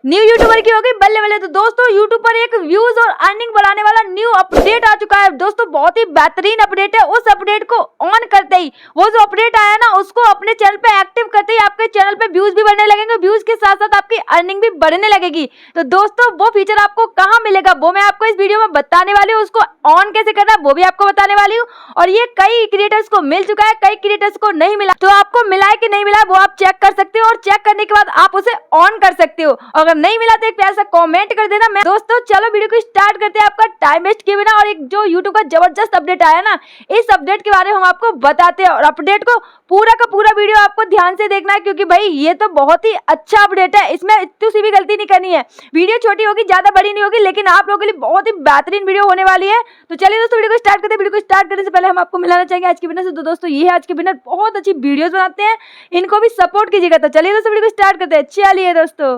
New YouTuber की होगी बल्ले बल्ले। तो दोस्तों यूट्यूब पर एक व्यूज और अर्निंग बढ़ाने वाला न्यू अपडेट आ चुका है दोस्तों, बहुत ही बेहतरीन अपडेट है। उस अपडेट को ऑन करते ही वो जो अपडेट आया ना उसको अपने चैनल पे एक्टिव करते ही आपके चैनल पे व्यूज भी बढ़ने लगेंगे, व्यूज के साथ साथ आपकी अर्निंग भी बढ़ने लगेगी। तो दोस्तों वो फीचर आपको कहाँ मिलेगा वो मैं आपको इस वीडियो में बताने वाली हूँ, उसको ऑन कैसे करना है वो भी आपको बताने वाली हूँ। और ये कई क्रिएटर्स को मिल चुका है, कई क्रिएटर्स को नहीं मिला, तो आपको मिला है कि नहीं मिला वो आप चेक कर सकते हो और चेक करने के बाद आप उसे ऑन कर सकते हो। अगर नहीं मिला तो एक प्यारा सा कमेंट कर देना। मैं दोस्तों चलो वीडियो को स्टार्ट करते हैं आपका टाइम वेस्ट किए बिना। और एक जो यूट्यूब का जबरदस्त अपडेट आया ना, इस अपडेट के बारे में हम आपको बताते हैं और अपडेट को पूरा का पूरा वीडियो आपको ध्यान से देखना है, क्योंकि भाई ये तो बहुत ही अच्छा अपडेट है, इसमें इतनी सी भी गलती नहीं करनी है। वीडियो छोटी होगी, ज्यादा बड़ी नहीं होगी, लेकिन आप लोगों के लिए बहुत ही बेहतरीन वीडियो होने वाली है। तो चलिए दोस्तों वीडियो को स्टार्ट करते हैं। वीडियो को स्टार्ट करने से पहले हम आपको मिलाना चाहेंगे आज के विनर से। तो दोस्तों ये है आज के विनर, बहुत अच्छी वीडियोस बनाते हैं, इनको भी सपोर्ट कीजिएगा। तो चलिए दोस्तों वीडियो को स्टार्ट करते हैं। चलिए दोस्तों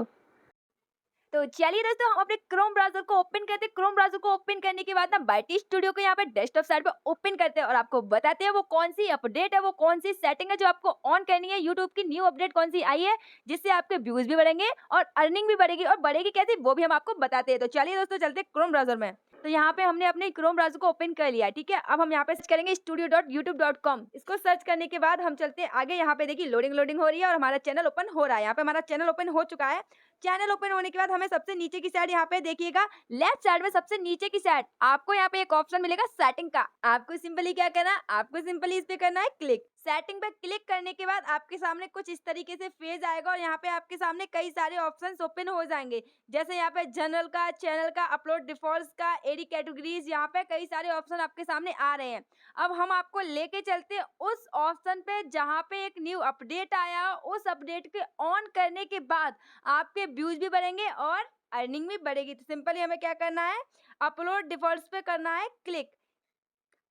हम अपने क्रोम ब्राउजर को ओपन करते हैं। क्रोम ब्राउजर को ओपन करने के बाद ना बाइटी स्टूडियो को यहाँ पे डेस्कटॉप साइड पे ओपन करते हैं और आपको बताते हैं वो कौन सी अपडेट है, वो कौन सी सेटिंग है जो आपको ऑन करनी है। यूट्यूब की न्यू अपडेट कौन सी आई है जिससे आपके व्यूज भी बढ़ेंगे और अर्निंग भी बढ़ेगी, और बढ़ेगी कैसे वो भी हम आपको बताते हैं। तो चलिए दोस्तों चलते हैं क्रोम ब्राउजर में। तो यहाँ पे हमने अपने क्रोम ब्राउजर को ओपन कर लिया, ठीक है। अब हम यहाँ पे सर्च करेंगे studio.youtube.com। इसको सर्च करने के बाद हम चलते हैं आगे। यहाँ पे देखिए लोडिंग हो रही है और हमारा चैनल ओपन हो रहा है। यहाँ पे हमारा चैनल ओपन हो चुका है। चैनल ओपन होने के बाद हमें सबसे नीचे की साइड यहाँ पे देखिएगा, लेफ्ट साइड में सबसे नीचे की साइड आपको यहाँ पे एक ऑप्शन मिलेगा सेटिंग का। आपको सिंपली क्या करना है, आपको सिंपली इस पे करना है क्लिक। सेटिंग पे क्लिक करने के बाद आपके सामने कुछ इस तरीके से पेज आएगा और यहाँ पे आपके सामने कई सारे ऑप्शंस ओपन हो जाएंगे, जैसे यहाँ पे जनरल का, चैनल का, अपलोड डिफॉल्ट का, एडी कैटेगरीज, यहाँ पे कई सारे ऑप्शन आपके सामने आ रहे हैं। अब हम आपको लेके चलते हैं उस ऑप्शन पे जहाँ पे एक न्यू अपडेट आया। उस अपडेट के ऑन करने के बाद आपके व्यूज भी बढ़ेंगे और अर्निंग भी बढ़ेगी। तो सिंपली हमें क्या करना है, अपलोड डिफॉल्ट्स पे करना है क्लिक।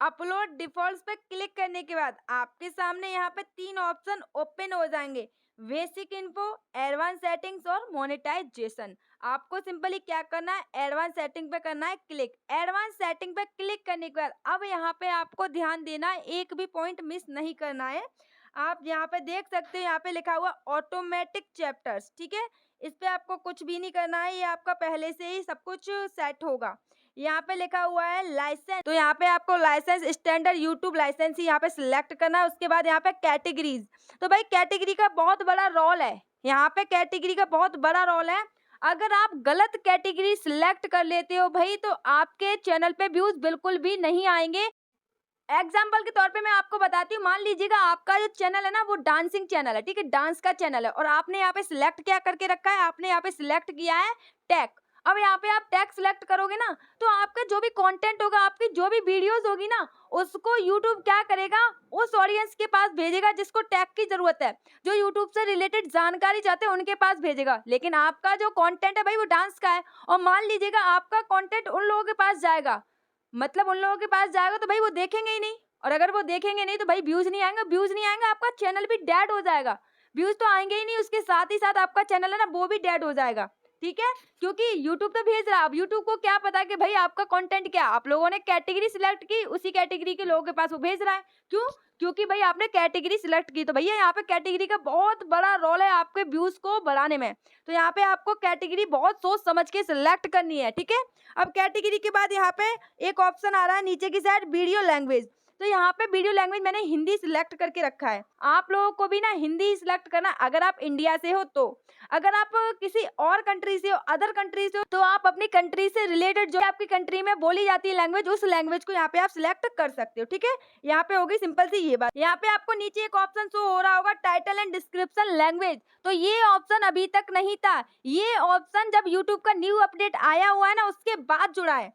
अपलोड डिफॉल्ट्स पे क्लिक करने के बाद आपके सामने यहाँ पे तीन ऑप्शन ओपन हो जाएंगे, बेसिक इन्फो, एडवांस सेटिंग्स और मोनेटाइजेशन। आपको सिंपली क्या करना है, एडवांस सेटिंग पे करना है क्लिक। एडवांस सेटिंग पे क्लिक करने के बाद अब यहाँ पे आपको ध्यान देना है, एक भी पॉइंट मिस नहीं करना है। आप यहाँ पे देख सकते हो, यहाँ पे लिखा हुआ ऑटोमेटिक चैप्टर्स, ठीक है। इस पे आपको कुछ भी नहीं करना है, ये आपका पहले से ही सब कुछ सेट होगा। यहाँ पे लिखा हुआ है लाइसेंस, तो यहाँ पे आपको लाइसेंस स्टैंडर्ड यूट्यूब लाइसेंस ही यहाँ पे सिलेक्ट करना है। उसके बाद यहाँ पे कैटेगरीज, तो भाई कैटेगरी का बहुत बड़ा रोल है, यहाँ पे कैटेगरी का बहुत बड़ा रोल है। अगर आप गलत कैटेगरी सिलेक्ट कर लेते हो भाई तो आपके चैनल पे व्यूज बिल्कुल भी नहीं आएंगे। एग्जाम्पल के तौर पे मैं आपको बताती हूँ, मान लीजिएगा आपका जो चैनल है ना वो डांसिंग चैनल है, ठीक है, डांस का चैनल है, और आपने यहाँ पे सिलेक्ट क्या करके रखा है, आपने यहाँ पे सिलेक्ट किया है टैग। अब यहाँ पे आप टैग सिलेक्ट करोगे ना तो आपका जो भी कंटेंट होगा, आपकी जो भी वीडियोस होगी ना, उसको यूट्यूब क्या करेगा, उस ऑडियंस के पास भेजेगा जिसको टैग की जरूरत है, जो यूट्यूब से रिलेटेड जानकारी चाहते हैं उनके पास भेजेगा। लेकिन आपका जो कंटेंट है भाई वो डांस का है, और मान लीजिएगा आपका कंटेंट उन लोगों के पास जाएगा, मतलब उन लोगों के पास जाएगा तो भाई वो देखेंगे ही नहीं, और अगर वो देखेंगे नहीं तो भाई व्यूज नहीं आएंगे, व्यूज नहीं आएंगे आपका चैनल भी डेड हो जाएगा। व्यूज तो आएंगे ही नहीं, उसके साथ ही साथ आपका चैनल है ना वो भी डेड हो जाएगा, ठीक है। क्योंकि यूट्यूब तो भेज रहा है, अब यूट्यूब को क्या पता कि भाई आपका कंटेंट क्या, आप लोगों ने कैटेगरी सिलेक्ट की, उसी कैटेगरी के लोगों के पास वो भेज रहा है। क्यों? क्योंकि भाई आपने कैटेगरी सिलेक्ट की। तो भैया यहाँ पे कैटेगरी का बहुत बड़ा रोल है आपके व्यूज को बढ़ाने में। तो यहाँ पे आपको कैटेगरी बहुत सोच समझ के सिलेक्ट करनी है, ठीक है। अब कैटेगरी के बाद यहाँ पे एक ऑप्शन आ रहा है नीचे की साइड, वीडियो लैंग्वेज। तो यहाँ पे वीडियो लैंग्वेज मैंने हिंदी सिलेक्ट करके रखा है। आप लोगों को भी ना हिंदी सिलेक्ट करना, अगर आप इंडिया से हो तो। अगर आप किसी और कंट्री से हो, अदर कंट्री से हो, तो आप अपनी कंट्री से रिलेटेड जो आपकी कंट्री में बोली जाती है लैंग्वेज, उस लैंग्वेज को यहाँ पे आप सिलेक्ट कर सकते हो, ठीक है। यहाँ पे होगी सिंपल सी ये बात। यहाँ पे आपको नीचे एक ऑप्शन शो हो रहा होगा, टाइटल एंड डिस्क्रिप्शन लैंग्वेज। तो ये ऑप्शन अभी तक नहीं था, ये ऑप्शन जब यूट्यूब का न्यू अपडेट आया हुआ है ना उसके बाद जुड़ा है।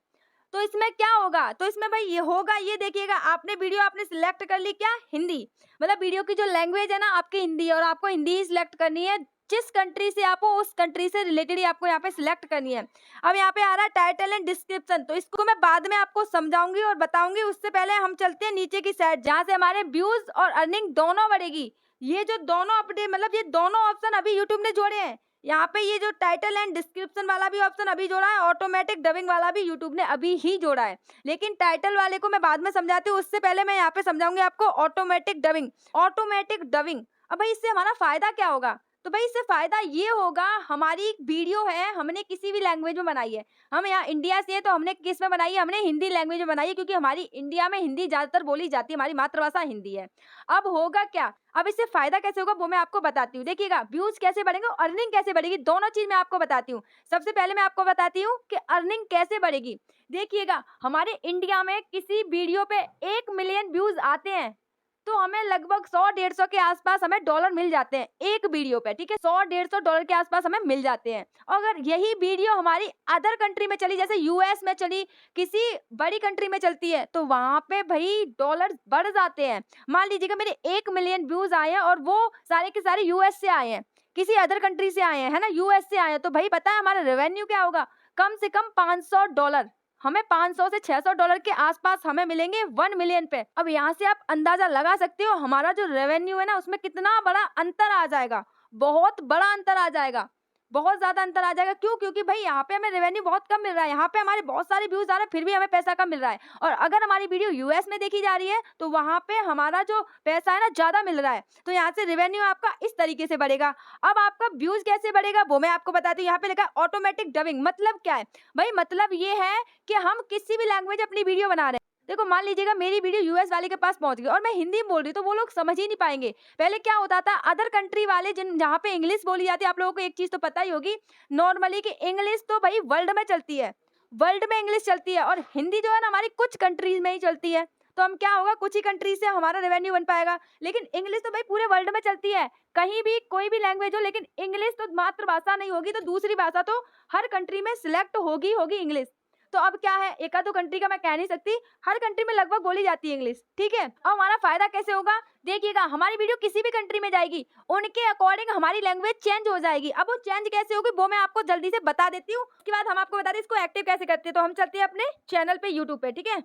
तो इसमें क्या होगा, तो इसमें भाई ये होगा, ये देखिएगा, आपने वीडियो आपने सिलेक्ट कर ली क्या, हिंदी, मतलब वीडियो की जो लैंग्वेज है ना आपकी हिंदी, और आपको हिंदी ही सिलेक्ट करनी है। जिस कंट्री से आप हो उस कंट्री से रिलेटेड ही आपको यहाँ पे सिलेक्ट करनी है। अब यहाँ पे आ रहा है टाइटल एंड डिस्क्रिप्शन, तो इसको मैं बाद में आपको समझाऊंगी और बताऊंगी। उससे पहले हम चलते हैं नीचे की साइड, जहाँ से हमारे व्यूज और अर्निंग दोनों बढ़ेगी। ये जो दोनों अपडेट, मतलब ये दोनों ऑप्शन अभी यूट्यूब ने जोड़े हैं। यहाँ पे ये जो टाइटल एंड डिस्क्रिप्शन वाला भी ऑप्शन अभी जोड़ा है, ऑटोमेटिक डबिंग वाला भी यूट्यूब ने अभी ही जोड़ा है। लेकिन टाइटल वाले को मैं बाद में समझाती हूँ, उससे पहले मैं यहाँ पे समझाऊंगी आपको ऑटोमेटिक डबिंग। ऑटोमेटिक डबिंग, अब भाई इससे हमारा फायदा क्या होगा, तो भाई इससे फ़ायदा ये होगा, हमारी वीडियो है, हमने किसी भी लैंग्वेज में बनाई है। हम यहाँ इंडिया से हैं तो हमने किस में बनाई है? हमने हिंदी लैंग्वेज में बनाई है, क्योंकि हमारी इंडिया में हिंदी ज़्यादातर बोली जाती है, हमारी मातृभाषा हिंदी है। अब होगा क्या? अब इससे फ़ायदा कैसे होगा वो मैं आपको बताती हूँ। देखिएगा, व्यूज़ कैसे बढ़ेंगे और अर्निंग कैसे बढ़ेगी, दोनों चीज़ मैं आपको बताती हूँ। सबसे पहले मैं आपको बताती हूँ कि अर्निंग कैसे बढ़ेगी। देखिएगा, हमारे इंडिया में किसी वीडियो पे 1 मिलियन व्यूज़ आते हैं, तो हमें लगभग 100-150 के आसपास हमें डॉलर मिल जाते हैं एक वीडियो पे, ठीक है? 100-150 डॉलर के आसपास हमें मिल जाते हैं। अगर यही वीडियो हमारी अदर कंट्री में चली, जैसे यूएस में चली, किसी बड़ी कंट्री में चलती है, तो वहाँ पे भई डॉलर बढ़ जाते हैं। मान लीजिएगा मेरे 1 मिलियन व्यूज़ आए हैं और वो सारे के सारे यूएस से आए हैं, किसी अदर कंट्री से आए हैं, है ना? यूएस से आए हैं, तो भई पता है हमारा रेवेन्यू क्या होगा? कम से कम $500, हमें 500 से $600 के आसपास हमें मिलेंगे 1 मिलियन पे। अब यहाँ से आप अंदाजा लगा सकते हो हमारा जो रेवेन्यू है ना, उसमें कितना बड़ा अंतर आ जाएगा। बहुत बड़ा अंतर आ जाएगा, बहुत ज्यादा अंतर आ जाएगा। क्यों? क्योंकि भाई यहाँ पे हमें रेवेन्यू बहुत कम मिल रहा है, यहाँ पे हमारे बहुत सारे व्यूज आ रहे हैं, फिर भी हमें पैसा कम मिल रहा है। और अगर हमारी वीडियो यूएस में देखी जा रही है, तो वहाँ पे हमारा जो पैसा है ना, ज्यादा मिल रहा है। तो यहाँ से रेवेन्यू आपका इस तरीके से बढ़ेगा। अब आपका व्यूज कैसे बढ़ेगा वो मैं आपको बताती हूँ। यहाँ पे लिखा है ऑटोमेटिक डबिंग। मतलब क्या है भाई? मतलब ये है कि हम किसी भी लैंग्वेज अपनी वीडियो बना रहे हैं। देखो, मान लीजिएगा मेरी वीडियो यूएस वाले के पास पहुंच गई और मैं हिंदी में बोल रही हूँ, तो वो लोग समझ ही नहीं पाएंगे। पहले क्या होता था, अदर कंट्री वाले जिन जहाँ पे इंग्लिश बोली जाती है, आप लोगों को एक चीज तो पता ही होगी नॉर्मली कि इंग्लिश तो भाई वर्ल्ड में चलती है, वर्ल्ड में इंग्लिश चलती है, और हिंदी जो है ना हमारी कुछ कंट्रीज में ही चलती है। तो हम क्या होगा, कुछ ही कंट्री से हमारा रेवेन्यू बन पाएगा। लेकिन इंग्लिश तो भाई पूरे वर्ल्ड में चलती है, कहीं भी कोई भी लैंग्वेज हो, लेकिन इंग्लिश तो मातृभाषा नहीं होगी, तो दूसरी भाषा तो हर कंट्री में सिलेक्ट होगी होगी इंग्लिश। तो अब क्या है, एक आधो कंट्री का मैं कह नहीं सकती, हर कंट्री में लगभग बोली जाती है इंग्लिश, ठीक है? अब हमारा फायदा कैसे होगा? देखिएगा, हमारी वीडियो किसी भी कंट्री में जाएगी, उनके अकॉर्डिंग हमारी लैंग्वेज चेंज हो जाएगी। अब वो चेंज कैसे होगी वो मैं आपको जल्दी से बता देती हूँ। उसके बाद हम आपको बता दें इसको एक्टिव कैसे करते हैं। तो हम चलते हैं अपने चैनल पे, यूट्यूब पे, ठीक है?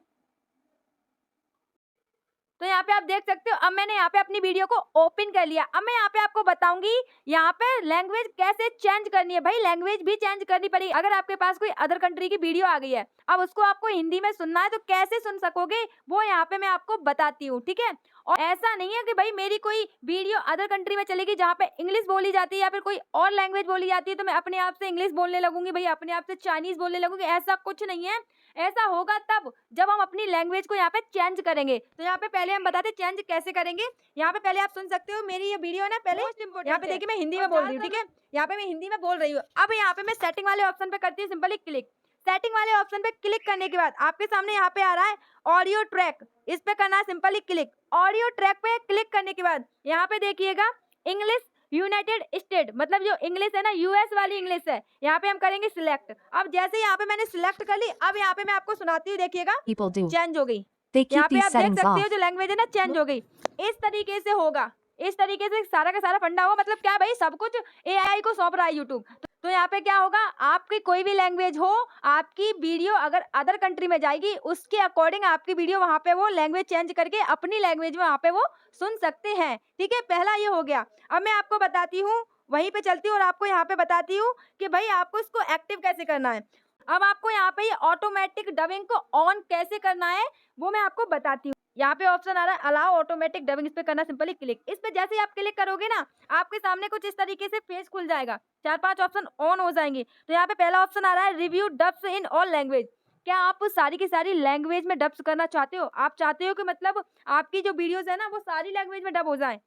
तो यहाँ पे आप देख सकते हो, अब मैंने यहाँ पे अपनी वीडियो को ओपन कर लिया। अब मैं यहाँ पे आपको बताऊंगी यहाँ पे लैंग्वेज कैसे चेंज करनी है। भाई लैंग्वेज भी चेंज करनी पड़ेगी। अगर आपके पास कोई अदर कंट्री की वीडियो आ गई है, अब उसको आपको हिंदी में सुनना है, तो कैसे सुन सकोगे वो यहाँ पे मैं आपको बताती हूँ, ठीक है? और ऐसा नहीं है कि भाई मेरी कोई वीडियो अदर कंट्री में चलेगी जहाँ पे इंग्लिश बोली जाती है या फिर कोई और लैंग्वेज बोली जाती है, तो मैं अपने आप से इंग्लिश बोलने लगूंगी, भाई अपने आप से चाइनीज बोलने लगूंगी। ऐसा कुछ नहीं है। ऐसा होगा तब जब हम अपनी लैंग्वेज को यहाँ पे चेंज करेंगे। तो यहाँ पे पहले हम बताते चेंज कैसे करेंगे। यहाँ पे पहले आप सुन सकते हो, मेरी ये वीडियो है ना, पहले यहाँ पे देखिए मैं हिंदी में बोल रही हूँ, ठीक है? यहाँ पे मैं हिंदी में बोल रही हूँ। अब यहाँ पे मैं सेटिंग वाले ऑप्शन पे करती हूँ सिंपली क्लिक। सेटिंग वाले ऑप्शन पे क्लिक करने के बाद आपके सामने यहाँ पे आ रहा है ऑडियो ट्रैक, इस पे करना है सिंपली क्लिक। ऑडियो ट्रैक पे क्लिक करने के बाद यहाँ पे देखिएगा इंग्लिश यूनाइटेड स्टेट, मतलब जो इंग्लिश है ना, यूएस वाली इंग्लिश है, यहाँ पे हम करेंगे सिलेक्ट। अब जैसे यहाँ पे मैंने सिलेक्ट कर ली, अब यहाँ पे मैं आपको सुनाती हूँ, देखिएगा चेंज हो गई। यहाँ पे आप देख सकते हो जो लैंग्वेज है ना चेंज हो गई। इस तरीके से होगा, इस तरीके से सारा का सारा फंडा होगा। मतलब क्या भाई, सब कुछ एआई को सौंप रहा है यूट्यूब। तो यहाँ पे क्या होगा, आपकी कोई भी लैंग्वेज हो, आपकी वीडियो अगर अदर कंट्री में जाएगी, उसके अकॉर्डिंग आपकी वीडियो वहाँ पे वो लैंग्वेज चेंज करके अपनी लैंग्वेज में वहाँ पे वो सुन सकते हैं, ठीक है? पहला ये हो गया। अब मैं आपको बताती हूँ, वहीं पे चलती हूँ और आपको यहाँ पे बताती हूँ कि भाई आपको इसको एक्टिव कैसे करना है। अब आपको यहाँ पे ये ऑटोमेटिक डबिंग को ऑन कैसे करना है वो मैं आपको बताती हूँ। यहाँ पे ऑप्शन आ रहा है अलाउ ऑटोमेटिक डबिंग, इस पे करना सिंपली क्लिक। इस पे जैसे ही आप क्लिक करोगे ना, आपके सामने कुछ इस तरीके से पेज खुल जाएगा, 4-5 ऑप्शन ऑन हो जाएंगे। तो यहाँ पे पहला ऑप्शन आ रहा है review dubs in all language. क्या आप सारी की सारी लैंग्वेज में डब्स करना चाहते हो? आप चाहते हो कि मतलब आपकी जो वीडियोस है ना वो सारी लैंग्वेज में डब हो जाए,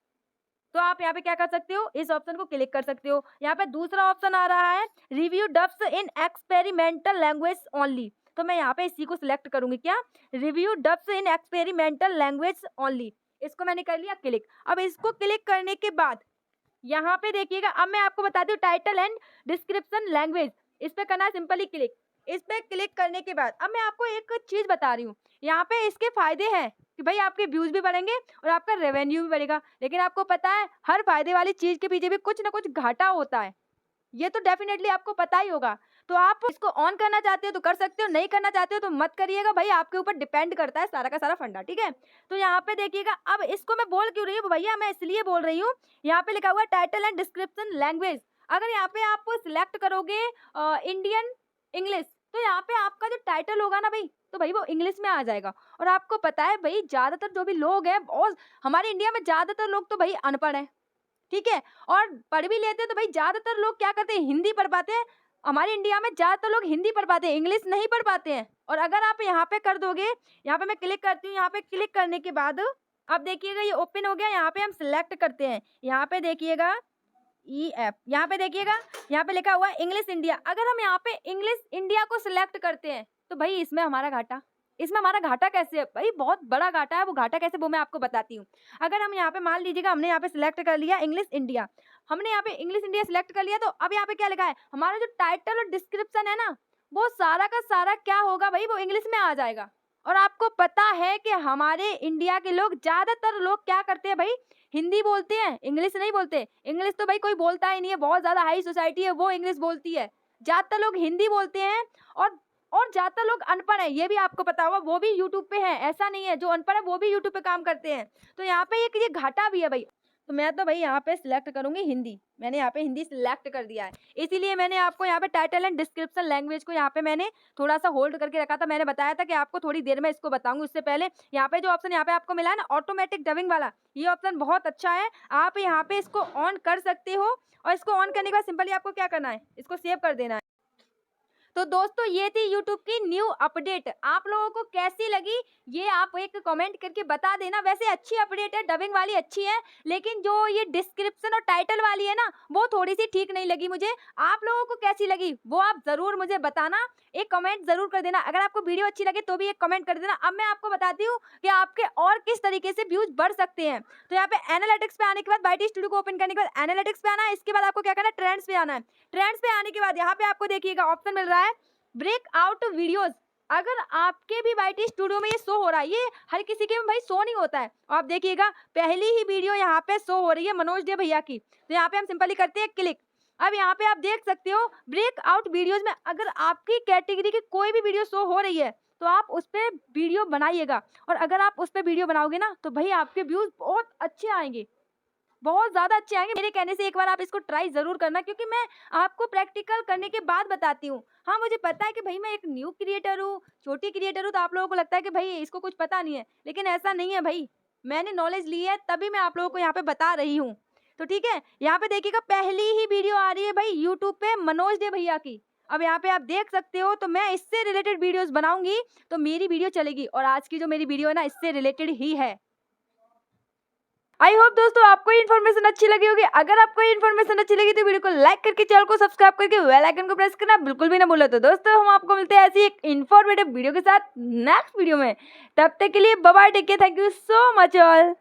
तो आप यहाँ पे क्या कर सकते हो, इस ऑप्शन को क्लिक कर सकते हो। यहाँ पे दूसरा ऑप्शन आ रहा है review dubs in experimental language only. तो मैं यहाँ पे इसी को सिलेक्ट करूंगी, क्या, review dubs in experimental language only. इसको मैंने कर लिया क्लिक। अब इसको क्लिक करने के बाद यहाँ पे देखिएगा, अब मैं आपको बताती हूँ टाइटल एंड डिस्क्रिप्शन लैंग्वेज, इस पे करना है सिंपली क्लिक। इस पे क्लिक करने के बाद अब मैं आपको एक चीज बता रही हूँ, यहाँ पे इसके फायदे हैं कि भाई आपके व्यूज भी बढ़ेंगे और आपका रेवेन्यू भी बढ़ेगा। लेकिन आपको पता है हर फायदे वाली चीज के पीछे भी कुछ ना कुछ घाटा होता है, ये तो डेफिनेटली आपको पता ही होगा। तो आप इसको ऑन करना चाहते हो तो कर सकते हो, नहीं करना चाहते हो तो मत करिएगा, भाई आपके ऊपर डिपेंड करता है सारा का सारा फंडा, ठीक है? तो यहाँ पे देखिएगा, अब इसको मैं बोल क्यों रही हूँ भैया, मैं इसलिए बोल रही हूँ, यहाँ पे लिखा हुआ है टाइटल एंड डिस्क्रिप्शन लैंग्वेज। अगर यहाँ पे आप सिलेक्ट करोगे इंडियन इंग्लिश, तो यहाँ पे आपका जो टाइटल होगा ना भाई, तो भाई वो इंग्लिश में आ जाएगा। और आपको पता है भाई ज्यादातर जो भी लोग हैं, बहुत हमारे इंडिया में ज्यादातर लोग तो भाई अनपढ़ है, ठीक है। और पढ़ भी लेते हैं तो भाई ज़्यादातर लोग क्या करते हैं, हिंदी पढ़ पाते हैं। हमारे इंडिया में ज़्यादातर लोग हिंदी पढ़ पाते हैं, इंग्लिश नहीं पढ़ पाते हैं। और अगर आप यहाँ पे कर दोगे, यहाँ पे मैं क्लिक करती हूँ, यहाँ पे क्लिक करने के बाद अब देखिएगा ये ओपन हो गया। यहाँ पे हम सिलेक्ट करते हैं, यहाँ पे देखिएगा EF, यहाँ पे देखिएगा, यहाँ पे लिखा हुआ है इंग्लिश इंडिया। अगर हम यहाँ पे इंग्लिश इंडिया को सिलेक्ट करते हैं तो भाई इसमें हमारा घाटा, इसमें हमारा घाटा कैसे है भाई, बहुत बड़ा घाटा है। वो घाटा कैसे, वो मैं आपको बताती हूँ। अगर हम यहाँ पे मान लीजिएगा हमने यहाँ पे सिलेक्ट कर लिया इंग्लिश इंडिया, हमने यहाँ पे इंग्लिश इंडिया सिलेक्ट कर लिया, तो अब यहाँ पे क्या लिखा है, हमारा जो टाइटल और डिस्क्रिप्शन है ना, वो सारा का सारा क्या होगा भाई, वो इंग्लिश में आ जाएगा। और आपको पता है कि हमारे इंडिया के लोग, ज़्यादातर लोग क्या करते हैं भाई, हिंदी बोलते हैं, इंग्लिश नहीं बोलते। इंग्लिश तो भाई कोई बोलता ही नहीं है, बहुत ज़्यादा हाई सोसाइटी है वो इंग्लिश बोलती है। ज़्यादातर लोग हिंदी बोलते हैं। और ज़्यादातर लोग अनपढ़ हैं, ये भी आपको पता होगा, वो भी यूट्यूब पे हैं। ऐसा नहीं है, जो अनपढ़ है वो भी यूट्यूब पे काम करते हैं। तो यहाँ पे ये घाटा भी है भाई। तो मैं तो भाई यहाँ पे सिलेक्ट करूँगी हिंदी, मैंने यहाँ पे हिंदी सिलेक्ट कर दिया है। इसीलिए मैंने आपको यहाँ पे टाइटल एंड डिस्क्रिप्शन लैंग्वेज को यहाँ पे मैंने थोड़ा सा होल्ड करके रखा था। मैंने बताया था कि आपको थोड़ी देर में इसको बताऊंगी। उससे पहले यहाँ पे जो ऑप्शन यहाँ पे आपको मिला है ना, ऑटोमेटिक डबिंग वाला, ये ऑप्शन बहुत अच्छा है। आप यहाँ पे इसको ऑन कर सकते हो। और इसको ऑन करने के बाद सिंपली आपको क्या करना है, इसको सेव कर देना है। तो दोस्तों ये थी यूट्यूब की न्यू अपडेट। आप लोगों को कैसी लगी ये आप एक कमेंट करके बता देना। वैसे अच्छी अपडेट है, डबिंग वाली अच्छी है, लेकिन जो ये डिस्क्रिप्शन और टाइटल वाली है ना, वो थोड़ी सी ठीक नहीं लगी मुझे। आप लोगों को कैसी लगी वो आप ज़रूर मुझे बताना, एक कमेंट ज़रूर कर देना। अगर आपको वीडियो अच्छी लगे तो भी एक कमेंट कर देना। अब मैं आपको बताती हूँ कि आपके और किस तरीके से व्यूज बढ़ सकते हैं। तो यहाँ पे एनालिटिक्स पे आने के बाद, बाइटी स्टूडियो को ओपन करने के बाद एनालिटिक्स पे आना है। इसके बाद आपको क्या करना है, ट्रेंड्स पे आना है। ट्रेंड्स पे आने के बाद यहाँ पे आपको देखिएगा ऑप्शन मिल रहा है ब्रेकआउट वीडियोस। अगर आपके भी बाइटी स्टूडियो में ये शो हो रहा है, ये हर किसी के में भाई शो नहीं होता है। आप देखिएगा पहली ही वीडियो यहाँ पे शो हो रही है मनोज डे भैया की। तो यहाँ पे हम सिंपली करते हैं क्लिक। अब यहाँ पे आप देख सकते हो ब्रेकआउट वीडियोस में अगर आपकी कैटेगरी की कोई भी वीडियो शो हो रही है तो आप उस पर वीडियो बनाइएगा। और अगर आप उस पर वीडियो बनाओगे ना तो भाई आपके व्यूज बहुत अच्छे आएंगे, बहुत ज़्यादा अच्छे आएंगे। मेरे कहने से एक बार आप इसको ट्राई ज़रूर करना, क्योंकि मैं आपको प्रैक्टिकल करने के बाद बताती हूँ। हाँ मुझे पता है कि भाई मैं एक न्यू क्रिएटर हूँ, छोटी क्रिएटर हूँ, तो आप लोगों को लगता है कि भाई इसको कुछ पता नहीं है, लेकिन ऐसा नहीं है भाई। मैंने नॉलेज ली है तभी मैं आप लोगों को यहाँ पे बता रही हूँ। तो ठीक है, यहाँ पे देखिएगा पहली ही वीडियो आ रही है भाई यूट्यूब पे मनोज डे भैया की। अब यहाँ पे आप देख सकते हो, तो मैं इससे रिलेटेड वीडियोस बनाऊंगी तो मेरी वीडियो चलेगी। और आज की जो मेरी वीडियो है ना, इससे रिलेटेड ही है। आई होप दोस्तों आपको ये इन्फॉर्मेशन अच्छी लगी होगी। अगर आपको ये इन्फॉर्मेशन अच्छी लगी तो वीडियो को लाइक करके, चैनल को सब्सक्राइब करके, बेल आइकन को प्रेस करना बिल्कुल भी ना भूलो। तो दोस्तों हम आपको मिलते हैं ऐसी एक इन्फॉर्मेटिव वीडियो के साथ नेक्स्ट वीडियो में। तब तक के लिए bye bye, take care, thank you so much all.